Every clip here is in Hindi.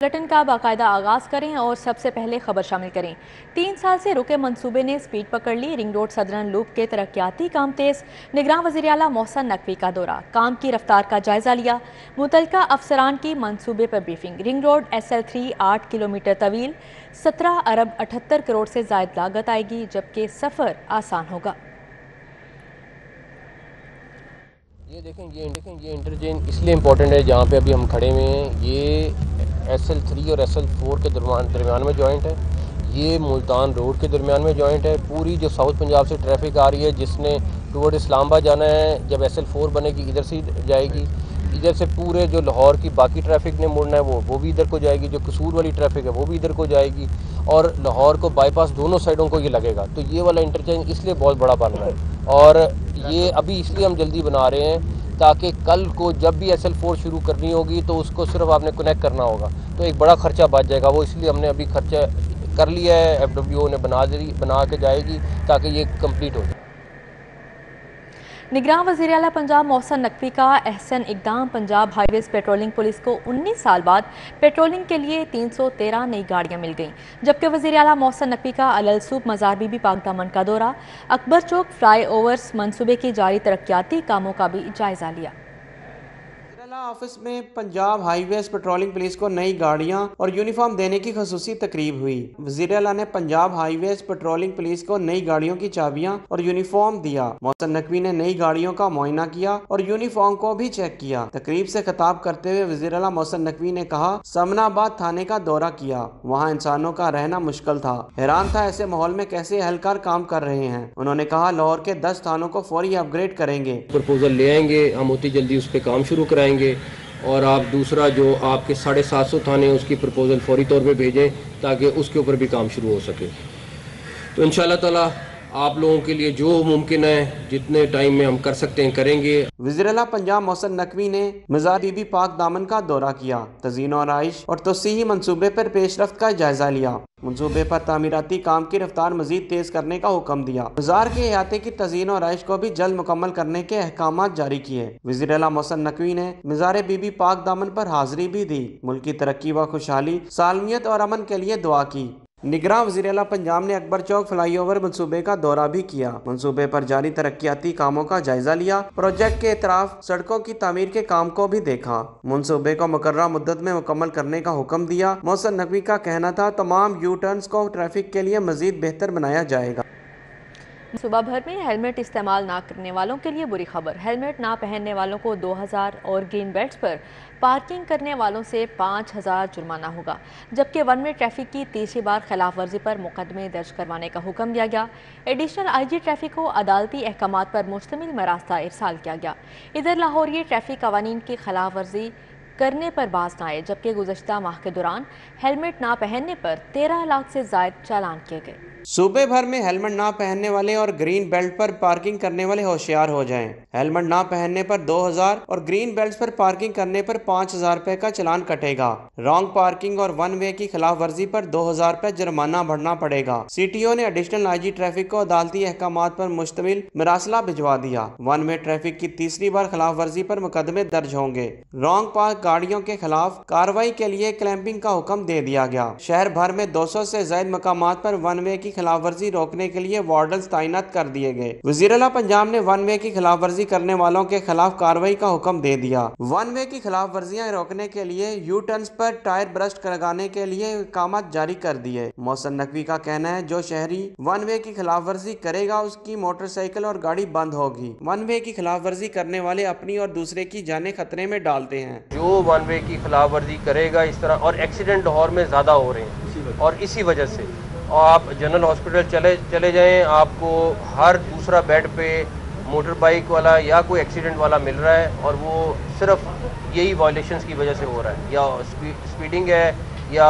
बुलेटिन का बाकायदा आगाज करें और सबसे पहले खबर शामिल करें। 3 साल से रुके मंसूबे ने स्पीड पकड़ ली। रिंग रोड सदरन लूप के तरक्याती काम तेज। निगरान वज़ीर आला मोहसिन नकवी का दौरा, काम की रफ्तार का जायजा लिया। मुतल्लिका अफसरान की मंसूबे पर briefing. Ring road SL3 8 kilometre तवील, 17 अरब 78 करोड़ से जायद लागत आएगी, जबकि सफ़र आसान होगा। ये देखें ये इंटरचेंज इसलिए इम्पोर्टेंट है जहाँ पे अभी हम खड़े हुए हैं। ये SL3 और SL4 के दरमियान में जॉइंट है। ये मुल्तान रोड के दरमियान में जॉइंट है। पूरी जो साउथ पंजाब से ट्रैफिक आ रही है जिसने टूवर्ड इस्लामाबाद जाना है, जब SL4 बनेगी इधर से जाएगी। इधर से पूरे जो लाहौर की बाकी ट्रैफिक ने मुड़ना है वो भी इधर को जाएगी। जो कसूर वाली ट्रैफिक है वो भी इधर को जाएगी और लाहौर को बाईपास दोनों साइडों को ये लगेगा। तो ये वाला इंटरचेंज इसलिए बहुत बड़ा बन रहा है और ये अभी इसलिए हम जल्दी बना रहे हैं ताकि कल को जब भी SL4 शुरू करनी होगी तो उसको सिर्फ आपने कनेक्ट करना होगा, तो एक बड़ा खर्चा बच जाएगा। वो इसलिए हमने अभी खर्चा कर लिया है, FWO ने बना के जाएगी ताकि ये कंप्लीट हो जाए। निगरान वज़ीर आला पंजाब मोहसिन नकवी का अहसन इक़दाम। पंजाब हाईवेज पेट्रोलिंग पुलिस को 19 साल बाद पेट्रोलिंग के लिए 313 नई गाड़ियां मिल गईं, जबकि वज़ीर आला मोहसिन नकवी का अलसूब मज़ार बीबी पाक दामन का दौरा। अकबर चौक फ्लाई ओवर्स मंसूबे की जारी तरक्याती कामों का भी जायजा लिया। ऑफिस में पंजाब हाईवेज पेट्रोलिंग पुलिस को नई गाड़ियां और यूनिफॉर्म देने की खसूसी तकरीब हुई। वज़ीर आला ने पंजाब हाईवेज पेट्रोलिंग पुलिस को नई गाड़ियों की चाबियां और यूनिफॉर्म दिया। मोहसिन नकवी ने नई गाड़ियों का मुआयना किया और यूनिफॉर्म को भी चेक किया। तकरीब से खिताब करते हुए वज़ीर आला मोहसिन नकवी ने कहा, समनाबाद थाने का दौरा किया, वहाँ इंसानों का रहना मुश्किल था। हैरान था ऐसे माहौल में कैसे एहलकार काम कर रहे हैं। उन्होंने कहा, लाहौर के 10 थानों को फौरी अपग्रेड करेंगे। प्रपोजल ले आएंगे, हम उतनी जल्दी उस पर काम शुरू कराएंगे और आप दूसरा जो आपके 750 थाने उसकी प्रपोजल फौरी तौर पे भेजें ताकि उसके ऊपर भी काम शुरू हो सके। तो इंशाल्लाह ताला आप लोगों के लिए जो मुमकिन है जितने टाइम में हम कर सकते हैं करेंगे। वज़ीर आला पंजाब मोहसिन नकवी ने मज़ार बीबी पाक दामन का दौरा किया। तज़ीन और आइश और तोसीही मंसूबे पर पेशरफ्त का जायजा लिया। मंसूबे पर तामीराती काम की रफ्तार मजीद तेज करने का हुक्म दिया। मज़ार के अहाते की तज़ीन और आइश को भी जल्द मुकम्मल करने के अहकाम जारी किए। वज़ीर आला मोहसिन नकवी ने मज़ार बीबी पाक दामन पर हाजिरी भी दी। मुल्क की तरक्की व खुशहाली, सालमियत और अमन के लिए दुआ की। निगरान वज़ीर आला पंजाब ने अकबर चौक फ्लाईओवर मंसूबे का दौरा भी किया। मंसूबे पर जारी तरक्याती कामों का जायजा लिया। प्रोजेक्ट के इतराफ सड़कों की तामीर के काम को भी देखा। मंसूबे को मुकर्ररा मुद्दत में मुकम्मल करने का हुक्म दिया। मोहसिन नकवी का कहना था, तमाम यू टर्न्स को ट्रैफिक के लिए मजीद बेहतर बनाया जाएगा। सुबह भर में हेलमेट इस्तेमाल ना करने वालों के लिए बुरी खबर। हेलमेट ना पहनने वालों को 2000 और ग्रीन बेल्ट्स पर पार्किंग करने वालों से 5000 जुर्माना होगा, जबकि वन वे ट्रैफिक की तीसरी बार खिलाफ वर्जी पर मुकदमे दर्ज करवाने का हुक्म दिया गया। एडिशनल IG ट्रैफिक को अदालती अहकामात पर मुश्तमिल मरास्ता इरसाल किया गया। इधर लाहौर ये ट्रैफिक कवानीन की खिलाफ वर्जी करने पर बाज न आए, जबकि गुज़श्ता माह के दौरान हेलमेट ना पहनने पर 13 लाख से जायद चालान किए गए। सूबे भर में हेलमेट ना पहनने वाले और ग्रीन बेल्ट पर पार्किंग करने वाले होशियार हो जाएं। हेलमेट ना पहनने पर 2000 और ग्रीन बेल्ट पर पार्किंग करने पर 5000 रुपए का चालान कटेगा। रॉन्ग पार्किंग और वन वे की खिलाफ वर्जी पर 2000 रुपए जुर्माना भरना पड़ेगा। CTO ने एडिशनल IG ट्रैफिक को अदालती अहकामात पर मुश्तमिल मरासला भिजवा दिया। वन वे ट्रैफिक की तीसरी बार खिलाफ वर्जी पर मुकदमे दर्ज होंगे। रॉन्ग पार्क गाड़ियों के खिलाफ कार्रवाई के लिए क्लैंपिंग का हुक्म दे दिया गया। शहर भर में 200 से ज्यादा मकामात पर वन वे की खिलाफ वर्जी रोकने के लिए वार्डन्स तैनात कर दिए गए। वज़ीर आला पंजाब ने वन वे की खिलाफ वर्जी करने वालों के खिलाफ कार्रवाई का हुक्म दे दिया। वन वे की खिलाफ वर्जियां रोकने के लिए you turns per tyre burst लगाने के लिए अहकाम जारी कर दिए। मोहसिन नकवी का कहना है, जो शहरी वन वे की खिलाफ वर्जी करेगा उसकी मोटरसाइकिल और गाड़ी बंद होगी। वन वे की खिलाफ वर्जी करने वाले अपनी और दूसरे की जाने खतरे में डालते हैं। जो वन वे की खिलाफ वर्जी करेगा इस तरह, और एक्सीडेंट लाहौर में ज़्यादा हो रहे हैं और इसी वजह से, और आप जनरल हॉस्पिटल चले जाएं, आपको हर दूसरा बेड पे मोटर बाइक वाला या कोई एक्सीडेंट वाला मिल रहा है और वो सिर्फ यही वायलेशंस की वजह से हो रहा है, या स्पीडिंग है या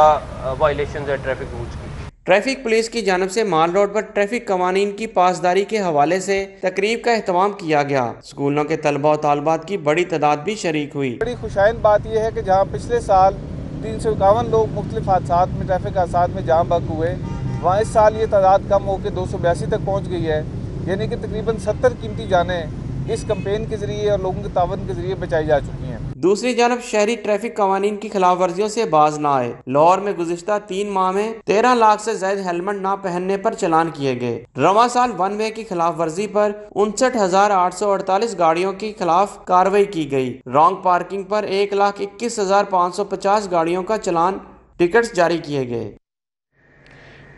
वायलेशंस है ट्रैफिक रूल्स की। ट्रैफिक पुलिस की जानब से माल रोड पर ट्रैफिक कवानीन की पासदारी के हवाले से तकरीब का एहतमाम किया गया। स्कूलों के तलबा और तालबात की बड़ी तादाद भी शरीक हुई। बड़ी खुशाइन बात यह है कि जहाँ पिछले साल 351 लोग मुख्तलिफ हादसात में, ट्रैफिक हादसात में जाम बहक हुए, वहाँ इस साल ये तादाद कम होकर 282 तक पहुँच गई है। यानी कि तकरीबन 70 कीमती जानें इस कैंपेन के ज़रिए और लोगों के तावन के ज़रिए बचाई जा चुकी हैं। दूसरी जानब शहरी ट्रैफिक कवानीन की खिलाफ वर्जियों से बाज न आए। लाहौर में गुज़िश्ता 3 माह में 13 लाख से ज्यादा हेलमेट न पहनने पर चालान किए गए। रवां साल वन वे की खिलाफ वर्जी पर 59,848 गाड़ियों के खिलाफ कार्रवाई की गई। रॉन्ग पार्किंग पर 1,21,550 गाड़ियों का चालान टिकट्स जारी किए गए।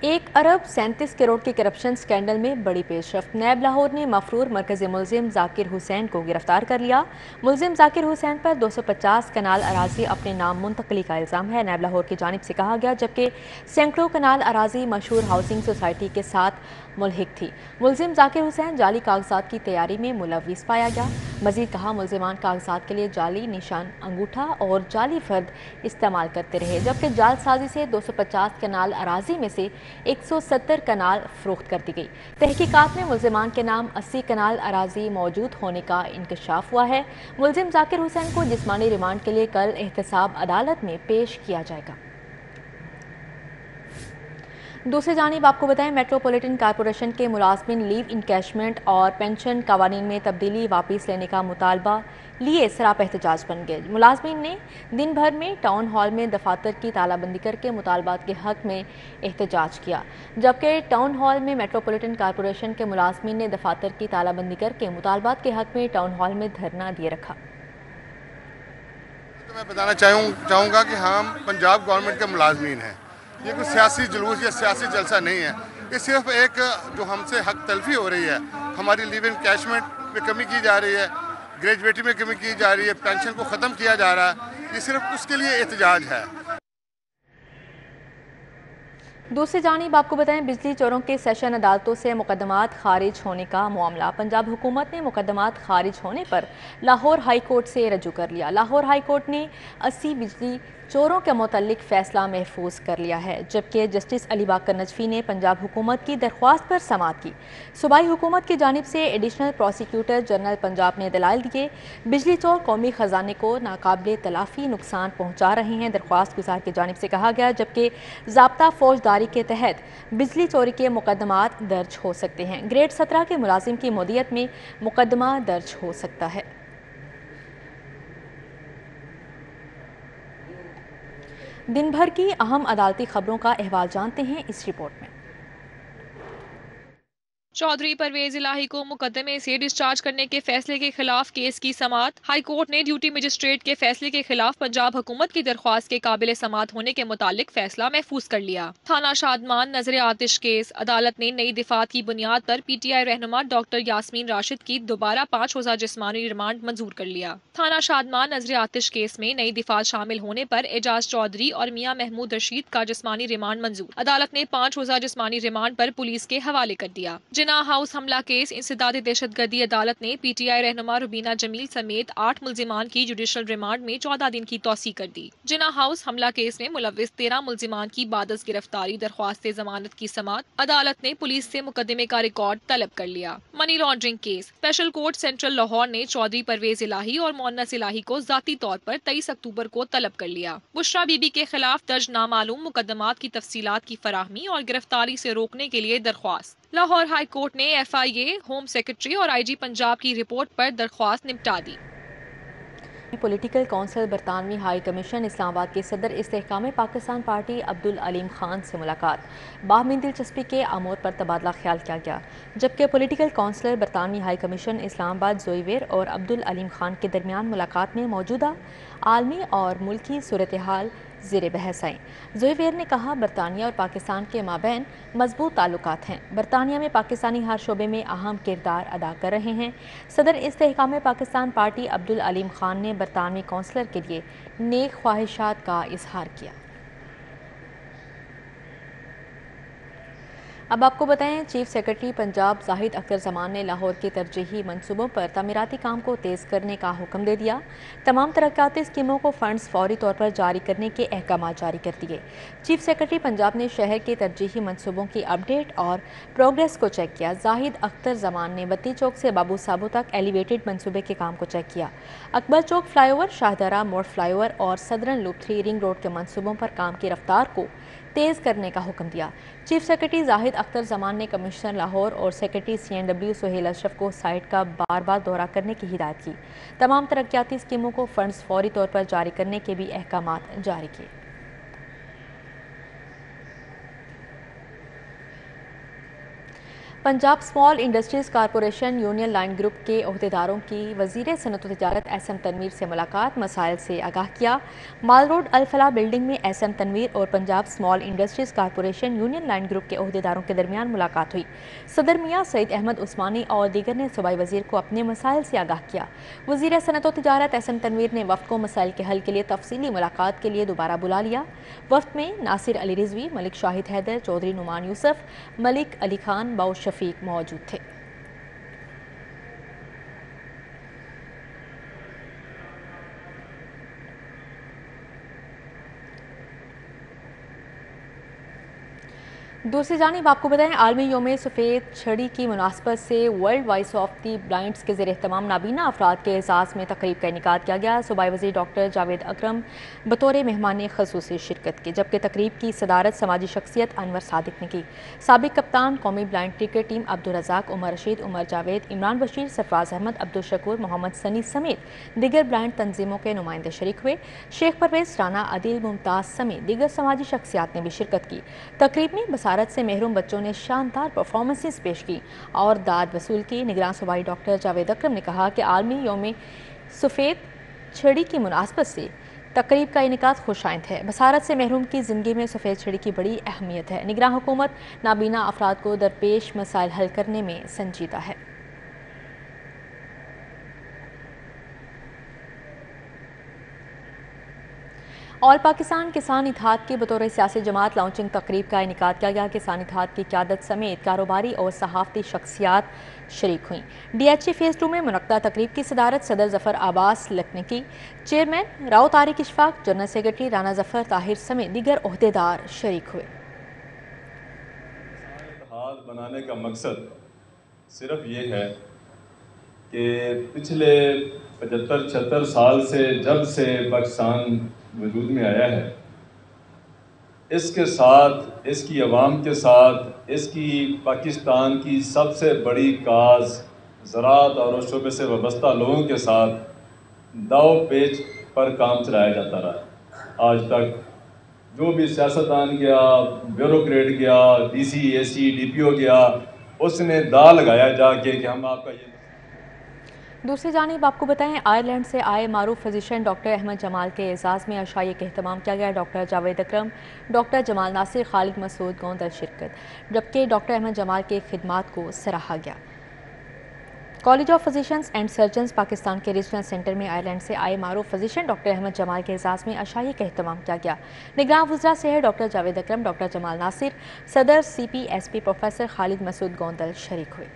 1 अरब 37 करोड़ के करप्शन स्कैंडल में बड़ी पेशरफ्त। नैब लाहौर ने मफरूर मरकजी मुलजिम जाकिर हुसैन को गिरफ्तार कर लिया। मुलजिम जाकिर हुसैन पर 250 कनाल अराजी अपने नाम मुंतकली का इल्ज़ाम है। नैब लाहौर की जानिब से कहा गया, जबकि सैकड़ों कनाल अराजी मशहूर हाउसिंग सोसाइटी के साथ मुल्हिक थी। मुलजिम जाकिर हुसैन जाली कागजात की तैयारी में मुलविस पाया गया। मजीद कहा, मुलजिमान कागजात के लिए जाली निशान अंगूठा और जाली फर्द इस्तेमाल करते रहे, जबकि जालसाजी से 250 कनाल अराजी में से 170 कनाल फरोख्त कर दी गई। तहकीकात में मुलजिमान के नाम 80 कनाल अराजी मौजूद होने का इंकशाफ हुआ है। मुलजिम जाकिर हुसैन को जिस्मानी रिमांड के लिए कल एहतसाब अदालत में पेश किया जाएगा। दूसरी जानिब आपको बताएं, मेट्रोपॉलिटन कॉरपोरेशन के मुलाजमीन लीव इनकैशमेंट और पेंशन कवानीन में तब्दीली वापस लेने का मुतालबा लिए सरापा एहतजाज बन गए। मुलाजमीन ने दिन भर में टाउन हॉल में दफातर की तालाबंदी करके मुतालबात के हक में एहतजाज किया, जबकि टाउन हॉल में मेट्रोपॉलिटन कॉरपोरेशन के मुलाजमीन ने दफातर की तालाबंदी करके मुतालबात के हक में टाउन हॉल में धरना दिए रखा। तो मैं बताना चाहूँगा कि हम पंजाब गवर्नमेंट के मुलाजमीन हैं। ये कोई सियासी जुलूस या सियासी जलसा नहीं है। ये सिर्फ एक जो हमसे हक तलफी हो रही है, हमारी लीव इनकैशमेंट में कमी की जा रही है, ग्रेजुएटी में कमी की जा रही है, पेंशन को ख़त्म किया जा रहा है, ये सिर्फ उसके लिए एहतजाज है। दूसरी जानिब आपको बताएं, बिजली चोरों के सेशन अदालतों से मुकदमात खारिज होने का मामला। पंजाब हुकूमत ने मुकदमात खारिज होने पर लाहौर हाई कोर्ट से रजू कर लिया। लाहौर हाई कोर्ट ने 80 बिजली चोरों के मुतल्लिक फैसला महफूज कर लिया है, जबकि जस्टिस अली बाकर नजफी ने पंजाब हुकूमत की दरख्वास्त पर समाअत की। सूबाई हुकूमत की जानिब से एडिशनल प्रोसिक्यूटर जनरल पंजाब ने दलाइल दिए। बिजली चोर कौमी खजाने को नाकाबिले तलाफी नुकसान पहुँचा रहे हैं, दरख्वास्त गुजार की जानिब से कहा गया, जबकि ज़ाब्ता फौजदारी के तहत बिजली चोरी के मुकदमात दर्ज हो सकते हैं। ग्रेड 17 के मुलाजिम की मौदियत में मुकदमा दर्ज हो सकता है। दिन भर की अहम अदालती खबरों का अहवाल जानते हैं इस रिपोर्ट में। चौधरी परवेज इलाही को मुकदमे से डिस्चार्ज करने के फैसले के खिलाफ केस की समाअत। हाई कोर्ट ने ड्यूटी मजिस्ट्रेट के फैसले के खिलाफ पंजाब हुकूमत की दरख्वास्त के काबिल समाअत होने के मुतालिक फैसला महफूज कर लिया। थाना शादमान नजर आतिश केस। अदालत ने नई दिफात की बुनियाद पर PTI रहनुमा डॉक्टर यास्मीन राशिद की दोबारा 5 रोजा जिस्मानी रिमांड मंजूर कर लिया। थाना शादमान नजर आतिश केस में नई दिफात शामिल होने पर एजाज चौधरी और मियां महमूद रशीद का जिस्मानी रिमांड मंजूर। अदालत ने 5 रोजा जिस्मानी रिमांड पर पुलिस के हवाले कर दिया। जिना हाउस हमला केस। इंसदादी दहशतगर्दी अदालत ने PTI रहनुमा रुबीना जमील समेत 8 मुल्जिमान की जुडिशल रिमांड में 14 दिन की तौसी कर दी। जिना हाउस हमला केस में मुलविस 13 मुल्जिमान की बादस गिरफ्तारी दरख्वास्त जमानत की समाअत। अदालत ने पुलिस से मुकदमे का रिकॉर्ड तलब कर लिया। Money laundering case. Special court central Lahore ने चौधरी परवेज इलाही और मोहन्नस इलाही को जाती तौर पर 23 अक्टूबर को तलब कर लिया। बुशरा बीबी के खिलाफ दर्ज नामालूम मुकदमात की तफसीलात की फराहमी और गिरफ्तारी से रोकने के लिए दरख्वास्त। लाहौर हाई कोर्ट ने FIA, होम सेक्रेटरी और IG पंजाब की रिपोर्ट पर दरख्वास्त निपटा दी। पॉलिटिकल काउंसिल बरतानवी हाई कमीशन इस्लामाबाद के सदर इस्तेहकाम पाकिस्तान पार्टी अब्दुल अलीम खान से मुलाकात। बाहमी दिलचस्पी के अमूर पर तबादला ख्याल किया गया, जबकि पॉलिटिकल काउंसिलर बरतानवी हाई कमीशन इस्लामाबाद जोईवेर और अब्दुल अलीम खान के दरमियान मुलाकात में मौजूदा आलमी और मुल्की सूरत हाल ज़ेर बहस आई। जोईवेर ने कहा, बरतानिया और पाकिस्तान के माबैन मजबूत ताल्लुकात हैं। बरतानिया में पाकिस्तानी हर शोबे में अहम किरदार अदा कर रहे हैं। सदर इस्तेहकाम पाकिस्तान पार्टी अब्दुल अलीम खान ने बरतानवी काउंसलर के लिए नेक ख्वाहिशात का इजहार किया। अब आपको बताएं, चीफ सेक्रेटरी पंजाब जाहिद अख्तर जमान ने लाहौर के तरजीही मंसूबों पर तमीराती काम को तेज़ करने का हुक्म दे दिया। तमाम तरक्याती स्कीमों को फंड्स फौरी तौर पर जारी करने के अहकाम जारी कर दिए। चीफ सेक्रेटरी पंजाब ने शहर के तरजीही मंसूबों की अपडेट और प्रोग्रेस को चेक किया। जाहिद अख्तर जमान ने बत्ती चौक से बाबू साबो तक एलिवेटेड मंसूबे के काम को चेक किया। अकबर चौक फ्लाईओवर, शाहदरा मोड़ फ्लाईओवर और सदरन लूप 3 रिंग रोड के मंसूबों पर काम की रफ्तार को तेज़ करने का हुक्म दिया। चीफ सेक्रेटरी जाहिद अख्तर जमान ने कमिश्नर लाहौर और सेक्रेटरी CNW सुहेल अशरफ को साइट का बार बार दौरा करने की हिदायत की। तमाम तरक्याती स्कीमों को फंड्स फौरी तौर पर जारी करने के भी अहकामात जारी किए। Punjab small industries corporation union line group के अहदेदारों की वजीर सनअत व तिजारत SM तनवीर से मुलाकात, मसाइल से आगाह किया। माल रोड अल फलाह बिल्डिंग में SM तनवीर और Punjab small industries corporation union line group के अहदेदारों के दरमियान मुलाकात हुई। सदर मियां सईद अहमद उस्मानी और दीगर ने सूबाई वजीर को अपने मसाइल से आगाह किया। वजीर सनअत व तिजारत SM तनवीर ने वफ्द को मसाइल के हल के लिए तफसीली मुलाकात के लिए दोबारा बुला लिया। वफ्द में नासिर अली रिजवी, मलिक शाहिद हैदर, चौधरी नुमान यूसुफ, मलिक अली खान, बाउ शफीक मौजूद थे। दूसरी जानिब आपको बताएं, आलमी योम सफ़ेद छड़ी की मुनासबत से world voice of the blinds के ज़ेर एहतमाम नाबीना अफराद के एजाज़ में तकरीब का इनेकाद किया गया। सूबाई वज़ीर डॉक्टर जावेद अकरम बतौर मेहमान ख़ुसूसी शिरकत की, जबकि तकरीब की सदारत समाजी शख्सियत अनवर सादिक ने की। साबिक कप्तान कौमी blind cricket team Abdul Razzaq, Umar Rashid, Umar Javed, Imran Bashir, Sarfaraz Ahmed, Abdul Shakoor, Mohammad Sunny समेत दीगर ब्लाइंड तंजीमों के नुमाइंदे शरीक हुए। शेख परवेज राना, अदिल मुमताज़ समेत दीगर समाजी शख्सियात ने भी शिरकत की। तकरीब में बसारत से महरूम बच्चों ने शानदार परफॉर्मेंसेस पेश की और दाद वसूल की। निगरान सूबाई डॉक्टर जावेद अकरम ने कहा कि आलमी योम सफ़ेद छड़ी की मुनासबत से तकरीब का इनेकाद खुशाइंद है। बसारत से महरूम की ज़िंदगी में सफ़ेद छड़ी की बड़ी अहमियत है। निगरान हुकूमत नाबीना अफराद को दरपेश मसाइल हल करने में संजीदा है। ऑल पाकिस्तान किसान इत्तेहाद की बतौर सियासी जमात लॉन्चिंग तकरीब का इनेकाद किया गया। किसान इत्तेहाद की क़यादत समेत कारोबारी और सहाफ़ती शख्सियात शरीक हुई। DHA फेज़ 2 में मुनक्दा तकरीब की सदारत सदर जफ़र अब्बास लखनी की। Chairman Rao Tariq Ishfaq, general secretary Rana Zafar Tahir समेत दीगर ओहदेदार शरीक हुए। इत्तेहाद बनाने का मकसद सिर्फ ये है कि पिछले 75-76 साल से जब से पाकिस्तान वजूद में आया है, इसके साथ, इसकी अवाम के साथ, इसकी पाकिस्तान की सबसे बड़ी काज ज़राअत और उस शोबे से वाबस्ता लोगों के साथ दाव पेच पर काम चलाया जाता रहा। आज तक जो भी सियासतदान गया, ब्यूरोक्रेट गया, DC, AC, DPO गया, उसने दा लगाया जाके कि हम आपका ये। दूसरी जानिब आपको बताएं, आयरलैंड से आए मारूफ फिजिशियन डॉक्टर अहमद जमाल के एजाज़ में अशाइए का एहतमाम किया गया। डॉक्टर जावेद अकरम, डॉक्टर जमाल नासिर, खालिद मसूद गोंदल शिरकत, जबकि डॉक्टर अहमद जमाल के खिदमात को सराहा गया। College of physicians and surgeons Pakistan के रीजनल सेंटर में आयरलैंड से आए मारूफ फिजिशियन डॉक्टर अहमद जमाल के एजाज़ में अशाइए का एहतमाम किया गया। निगरान वज़रा से है डॉक्टर जावेद अकरम, डॉक्टर जमाल नासिर, सदर CPSP प्रोफेसर खालिद मसूद गोंदल शरीक हुए।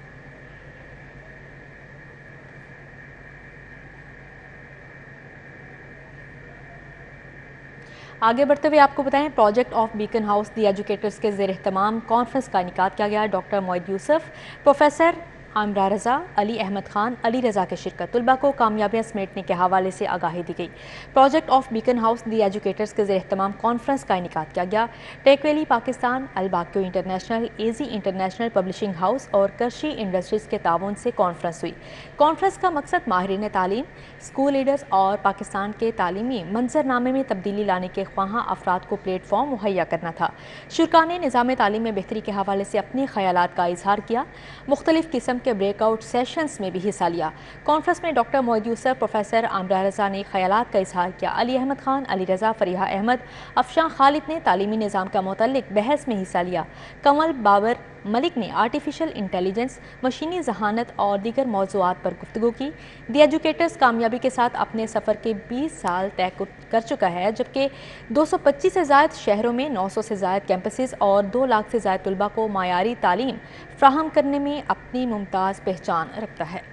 आगे बढ़ते हुए आपको बताएं, project of Beaconhouse the educators के ज़ेर एहतमाम कॉन्फ्रेंस का इनेकाद किया गया। डॉक्टर मोइद यूसुफ, प्रोफेसर आमरा रज़ा, अली अहमद खान, अली रज़ा की शिरकत। तुलबा को कामयाबियाँ समेटने के हवाले से आगाही दी गई। Project of Beaconhouse the educators के ज़ेर एहतमाम कॉन्फ्रेंस का इनेकाद किया गया। टेक वैली पाकिस्तान, अलबाक्यो international, AZ international publishing house और करशी इंडस्ट्रीज़ के ताउन से कॉन्फ्रेंस हुई। कॉन्फ्रेंस का मकसद माहिरीन तालीम, स्कूल लीडर्स और पाकिस्तान के तालीमी मंजरनामे में तब्दीली लाने के ख्वाहां अफराद को प्लेटफॉर्म मुहैया करना था। शुरा ने निज़ाम तालीम में बेहतरी के हवाले से अपने ख्यालात का इजहार किया। मुख्तलिफ किस्म के ब्रेकआउट सेशंस में भी हिस्सा लिया। कॉन्फ्रेंस में डॉक्टर मोइद यूसुफ, प्रोफेसर आमरा रज़ा ने ख्यालात का इजहार किया। अली अहमद खान, अली रज़ा, फरीहा अहमद, अफशान खालिद ने तालीमी निज़ाम का मुतल्लिक बहस में हिस्सा लिया। कमल बाबर मलिक ने आर्टिफिशियल इंटेलिजेंस, मशीनी जहानत और दीगर मौज़ूआत पर गुफ्तगू की। दी एजुकेटर्स कामयाबी के साथ अपने सफ़र के 20 साल तय कर चुका है, जबकि 225 से ज़ायद शहरों में 900 से ज़ायद कैंपसेस और 2 लाख से ज़ायद तलबा को मायारी तालीम फ्राहम करने में अपनी मुमताज़ पहचान रखता है।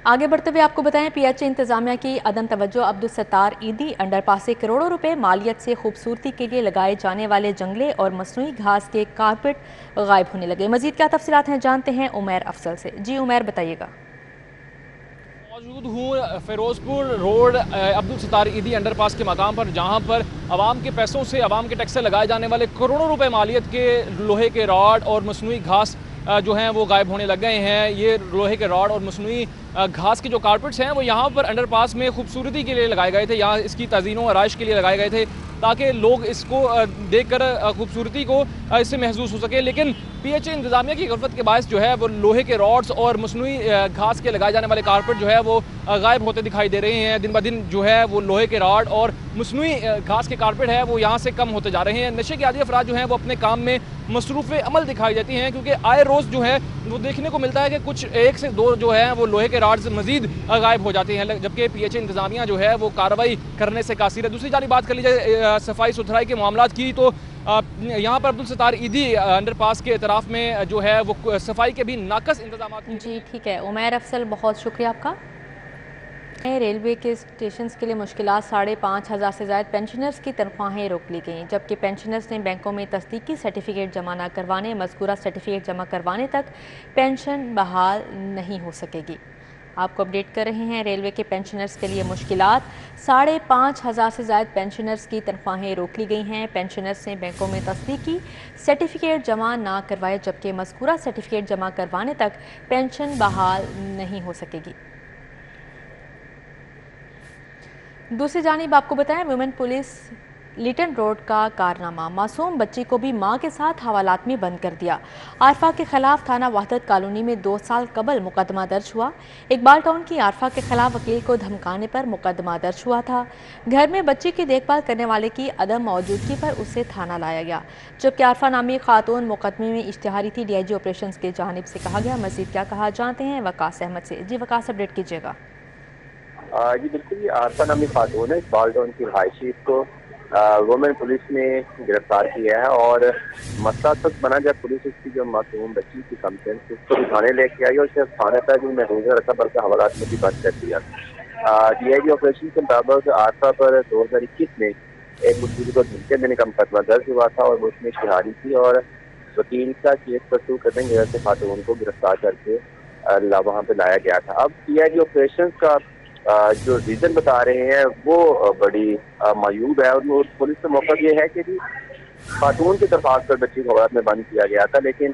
आगे बढ़ते हुए आपको बताएं, PHA इंतजामिया की अदम तवज्जो। अब्दुल सत्तार ईदी अंडरपास से करोड़ों रुपए मालियत से खूबसूरती के लिए लगाए जाने वाले जंगले और मसनूई घास के कारपेट गायब होने लगे। मजीद क्या तफसीलात हैं, जानते हैं उमैर अफसल से। जी उमैर, बताइएगा। मौजूद हूँ फ़िरोज़पुर रोड अब्दुल सत्तार ईदी अंडरपास के मकाम पर, जहाँ पर आवाम के पैसों से, आवाम के टैक्स से लगाए जाने वाले करोड़ों रुपए मालियत के लोहे के रॉड और मसनूई घास जो हैं वो गायब होने लग गए हैं। ये लोहे के रॉड और मसनूई घास के जो कारपेट्स हैं वो यहाँ पर अंडरपास में खूबसूरती के लिए लगाए गए थे, यहाँ इसकी तज़ीन व आराइश के लिए लगाए गए थे ताकि लोग इसको देखकर खूबसूरती को इससे महसूस हो सके। लेकिन PHA इंतज़ामिया की गफलत के बायस जो है वो लोहे के रॉड्स और मसनूई घास के लगाए जाने वाले कारपेट जो है वो गायब होते दिखाई दे रहे हैं। दिन ब दिन जो है वो लोहे के रॉड और मसनूई घास के कारपेट है वो यहाँ से कम होते जा रहे हैं। नशे के आदी अफराद जो हैं वो अपने काम में मसरूफ़ अमल दिखाई देती हैं, क्योंकि आए रोज़ जो है वो देखने को मिलता है कि कुछ 1 से 2 जो है वो लोहे के रॉड्स मज़ीद गायब हो जाते हैं, जबकि PHA इंतज़ामिया जो है वो कार्रवाई करने से कासिर है। दूसरी जानी बात कर लीजिए सफाई सुथराई के मामलात की, तो यहाँ पर अब्दुल सत्तार ईदी अंडरपास के इतराफ़ में जो है वो सफाई के भी नाकस इंतजाम। जी ठीक है उमैर अफसल, बहुत शुक्रिया आपका। रेलवे के स्टेशन के लिए मुश्किलात, 5,500 से ज़्यादा पेंशनर्स की तनख्वाहें रोक ली गईं, जबकि पेंशनर्स ने बैंकों में तस्दीकी सर्टिफिकेट जमा न करवाने, मज़कूरा सर्टिफिकेट जमा करवाने तक पेंशन बहाल नहीं हो सकेगी। आपको अपडेट कर रहे हैं रेलवे के पेंशनर्स के लिए मुश्किलात, 5,500 से ज़्यादा पेंशनर्स की तनख्वाहें रोक ली गई हैं। पेंशनर्स ने बैंकों में तस्दीकी सर्टिफिकेट जमा ना करवाए, जबकि मज़कूरा सर्टिफिकेट जमा करवाने तक पेंशन बहाल नहीं हो सकेगी। दूसरी जानिब आपको बताएं, वुमेन पुलिस लिटन रोड का कारनामा, मासूम बच्ची को भी मां के साथ हवालात में बंद कर दिया। आरफा के खिलाफ थाना वहदत कॉलोनी में 2 साल कबल मुकदमा दर्ज हुआ। इकबाल टाउन की आरफा के खिलाफ वकील को धमकाने पर मुकदमा दर्ज हुआ था। घर में बच्ची की देखभाल करने वाले की अदम मौजूदगी पर उसे थाना लाया गया, जबकि आरफा नामी खातून मुकदमे में इश्तिहारी थी। DIG ऑपरेशन की जानिब से कहा गया। मजीद क्या कहा जानते हैं वकास अहमद से। जी वकास, अपडेट कीजिएगा। जी बिल्कुल, ये आरफा नामी खातून है, इकबाल टाउन की रहायशी को वुमेन पुलिस ने गिरफ्तार किया है और मसला तक बना जब पुलिस उसकी जो मासूम बच्ची की कंप्लेंट उसको थाने लेके आई और सिर्फ थाने पर जो महफूज रखा बल्कि हवालात में भी बंद कर दिया। DIG ऑपरेशन के मुताबिक आरफा पर 2021 में एक मुस्लिम को धमकी देने का मुकदमा दर्ज हुआ था और उसमें इश्तिहारी थी और वकील का केस परसू करने की वजह से खातून को गिरफ्तार करके वहाँ पे लाया गया था। अब DIG ऑपरेशन का जो रीजन बता रहे हैं वो बड़ी मायूब है और पुलिस का मौका ये है कि जी खातून की दरख्वास्त पर बच्ची को हवालात में बंद किया गया था, लेकिन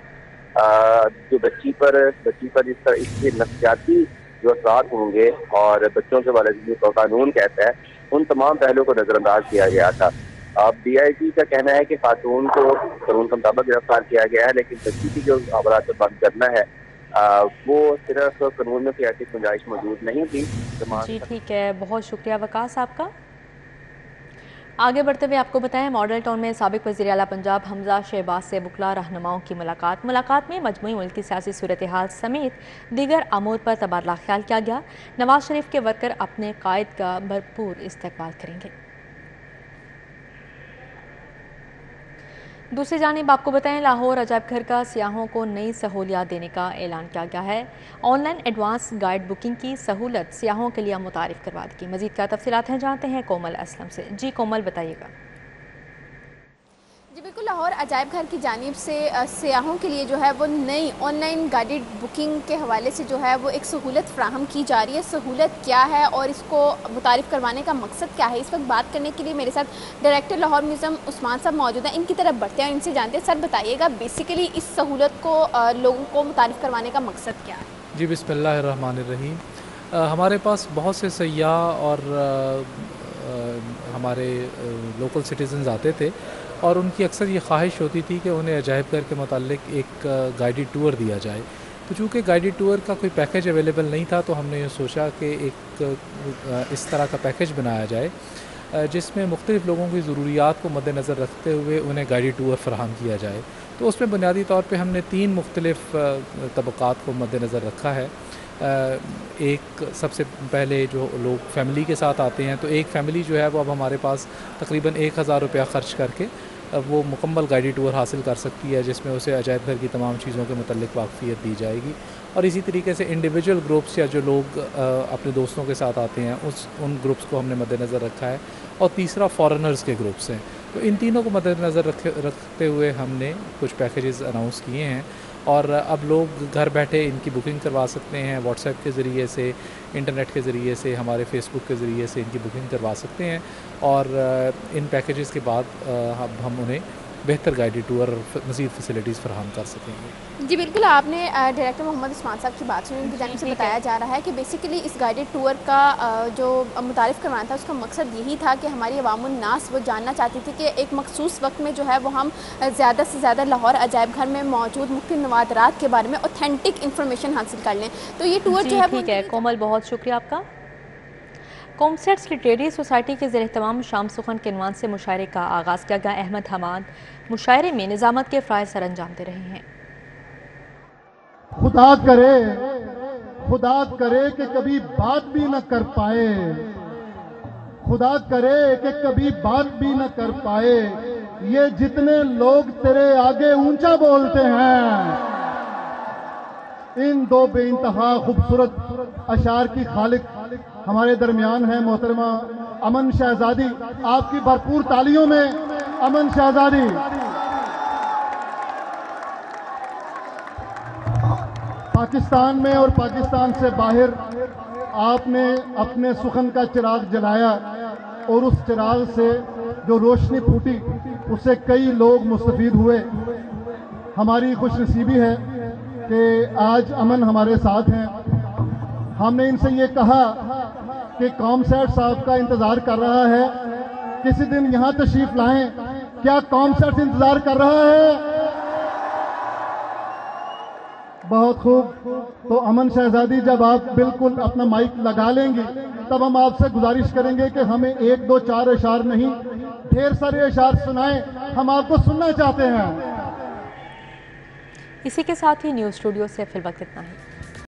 जो बच्ची पर जिस तरह इसके नफ्सियाती जो असरात होंगे और बच्चों के वाले जो कानून कहता है उन तमाम पहलुओं को नजरअंदाज किया गया था। अब DIG का कहना है कि खातून को कानून के मुताबिक गिरफ्तार किया गया है, लेकिन बच्ची की जो हवालात बंद करना है वो सिर्फ कानून में कोई ऐसी गुंजाइश मौजूद नहीं थी। जी ठीक है, बहुत शुक्रिया वकास आपका। आगे बढ़ते हुए आपको बताएं, मॉडल टाउन में साबिक वज़ीर आला पंजाब हमजा शहबाज से बुकला रहनुमाओं की मुलाकात में मजमूई मुल्की सियासी सूरत हाल समेत दीगर अमूर पर तबादला ख्याल किया गया। नवाज शरीफ के वर्कर अपने कायद का भरपूर इस्तकबाल करेंगे। दूसरी जानिब आपको बताएं, लाहौर अजायब घर का सियाहों को नई सहूलियात देने का ऐलान किया गया है। ऑनलाइन एडवांस गाइड बुकिंग की सहूलत सियाहों के लिए मुतारिफ करवा दी। मजीद क्या तफसीलात हैं जानते हैं कोमल असलम से। जी कोमल, बताइएगा। जी बिल्कुल, लाहौर अजायब घर की जानिब से सियाहों के लिए जो है वो नई ऑनलाइन गाइडेड बुकिंग के हवाले से जो है वो एक सहूलत फ्राहम की जा रही है। सहूलत क्या है और इसको मुतारिफ करवाने का मकसद क्या है, इस वक्त बात करने के लिए मेरे साथ डायरेक्टर लाहौर म्यूज़ियम उस्मान साहब मौजूद हैं। इनकी तरफ बढ़ते हैं, इनसे जानते हैं। सर बताइएगा, बेसिकली इस सहूलत को लोगों को मुतारिफ करवाने का मकसद क्या है? जी बिस्मिल्लाहिर्रहमानिर्रहीम। हमारे पास बहुत से सयाह और हमारे लोकल सिटीज़न्स आते थे और उनकी अक्सर ये ख्वाहिश होती थी कि उन्हें अजायब घर के मुतालिक एक गाइडेड टूर दिया जाए। तो चूँकि गाइडेड टूर का कोई पैकेज अवेलेबल नहीं था तो हमने ये सोचा कि एक इस तरह का पैकेज बनाया जाए जिसमें मुख्तलिफ़ लोगों की ज़रूरियात को मद्देनज़र रखते हुए उन्हें गाइडेड टूर फराहम किया जाए। तो उसमें बुनियादी तौर पे हमने 3 मुख्तलिफ़ तबक़ात को मद्देनज़र रखा है। एक सबसे पहले जो लोग फैमिली के साथ आते हैं, तो एक फ़ैमिली जो है वो अब हमारे पास तकरीबन 1000 रुपया ख़र्च करके वो मुकम्मल गाइडेड टूर हासिल कर सकती है, जिसमें उसे अजायब घर की तमाम चीज़ों के मुतल्लिक़ वाक़फ़ियत दी जाएगी। और इसी तरीके से इंडिविजुअल ग्रुप्स या जो लोग अपने दोस्तों के साथ आते हैं उन ग्रुप्स को हमने मद्देनज़र रखा है। और तीसरा फ़ॉरेनर्स के ग्रुप्स हैं। तो इन तीनों को मद्देनज़र रखते हुए हमने कुछ पैकेजेस अनाउंस किए हैं और अब लोग घर बैठे इनकी बुकिंग करवा सकते हैं, व्हाट्सएप के ज़रिए से, इंटरनेट के ज़रिए से, हमारे फेसबुक के ज़रिए से इनकी बुकिंग करवा सकते हैं। और इन पैकेजेस के बाद हम उन्हें बेहतर गाइडेड टूर और मज़ीद फैसिलिटीज़ फराहम कर सकेंगे। जी बिल्कुल, आपने डायरेक्टर मोहम्मद उस्मान साहब की बात सुनी। उनकी जानिब से बताया जा रहा है कि बेसिकली इस गाइडेड टूर का जो मुतारिफ़ करवाना था उसका मकसद यही था कि हमारी अवामुन्नास वो जानना चाहती थी कि एक मखसूस वक्त में जो है वो हम ज़्यादा से ज़्यादा लाहौर अजायब घर में मौजूद मुख्तलिफ नवादरात के बारे में ऑथेंटिक इन्फॉर्मेशन हासिल कर लें। तो ये टूर जो है ठीक है कोमल, बहुत शुक्रिया आपका। कॉमसेट्स लिटरेरी सोसाइटी के ज़ेर तमाम शाम सुखन के अनवान से मुशायरे का आगाज़ किया गया। अहमद हमाद मुशायरे में निज़ामत के फ़राइज़ सर अंजाम दे रहे हैं। खुदा करे कि कभी बात भी न कर पाए, खुदा करे कि कभी बात भी न कर पाए, ये जितने लोग तेरे आगे ऊंचा बोलते हैं। इन दो बेइंतहा खूबसूरत अशार की खालिक हमारे दरमियान है मोहतरमा अमन शहजादी। आपकी भरपूर तालियों में अमन शहजादी। पाकिस्तान में और पाकिस्तान से बाहर आपने अपने सुखन का चिराग जलाया और उस चिराग से जो रोशनी फूटी उससे कई लोग मुस्तफीद हुए। हमारी खुशनसीबी है कि आज अमन हमारे साथ हैं। हमने इनसे ये कहा कि कॉमसेट साहब का इंतज़ार कर रहा है, किसी दिन यहाँ तशरीफ लाएं। क्या कॉमसेट इंतज़ार कर रहा है? बहुत खूब। तो अमन शहजादी, जब आप बिल्कुल अपना माइक लगा लेंगी तब हम आपसे गुजारिश करेंगे कि हमें 1, 2, 4 अशार नहीं, ढेर सारे अशार सुनाएं, हम आपको सुनना चाहते हैं। इसी के साथ ही न्यूज़ स्टूडियो से फिलहाल इतना ही।